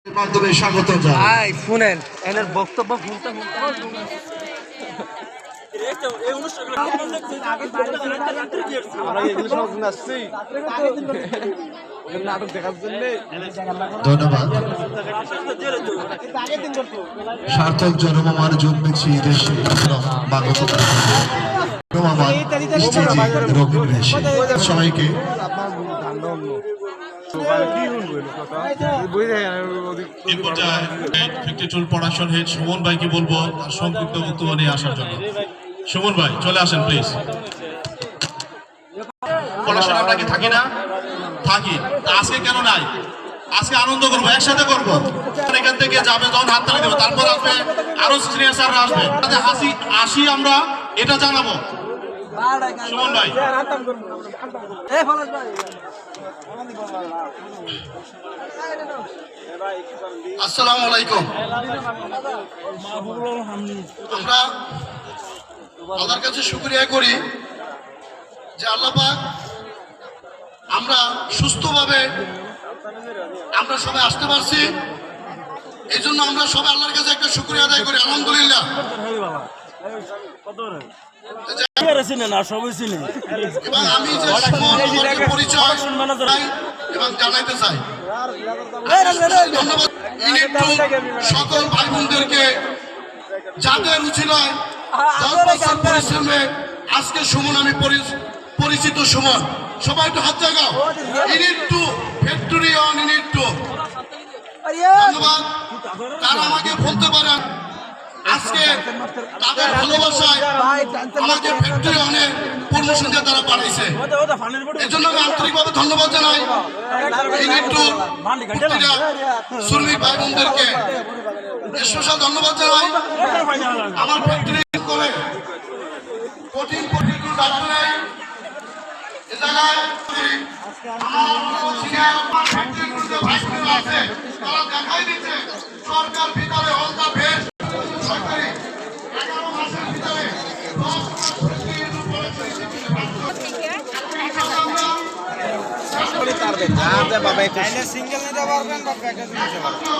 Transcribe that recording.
মাধ্যমে স্বাগত জানাই। শুনেন এনার বক্তব্য শুনতে ধন্যবাদ। সার্থক জনমামার জন্মেছি দেশে সবাইকে প্রোডাকশন হেড সুমন ভাইকে বলবো সংক্ষিপ্ত বক্তব্য নিয়ে আসার জন্য। সুমন ভাই চলে আসেন প্লিজ। প্রোডাকশন আমরা কি থাকি না? থাকি। আজকে কেন নাই? আজকে আনন্দ করবো, একসাথে করবো। এখান থেকে যাবে যখন হাততালি দেবো, তারপর আসবে আরো সিনিয়র স্যাররা আসবে, আসি আমরা এটা জানাবো। সুমন ভাই আসসালামু আলাইকুম। আমরা আল্লাহর কাছে শুকরিয়া করি যে আল্লাহ পাক আমরা সুস্থভাবে আমরা সবাই আসতে পারছি। এই জন্য আমরা সবাই আল্লাহর কাছে একটা শুকরিয়া আদায় করি, আলহামদুলিল্লাহ। এবং আমি যে পরিচয় এবং জানাইতে চাই, ধন্যবাদ সকল ভাই বোনদেরকে যাদের রুচি নয় পরিশ্রমে আজকে সুমন আমি পরিচিত সুমন। সবাই একটু হাত জাগাও। ধন্যবাদ। তারা আমাকে বলতে পারেন আজকে তাদের ভালোবাসায় আমাকে ফ্যাক্টরি অনেক প্রমোশন দিয়ে তারা পাঠাইছে। এর জন্য আমি আন্তরিকভাবে ধন্যবাদ জানাই শ্রমিক ভাই বোনদেরকে স্পেশাল ধন্যবাদ জানাই। আমার ফ্যাক্টরি করে কঠিন কঠিন দায়িত্ব নেই এ জায়গায় দেখাই দিচ্ছে সরকার ভিতরে হলদা ভেজ সরকারি 11 মাসের ভিতরে সিঙ্গেল নিতে পারবেন বা প্যাকেজ নিতে পারবেন।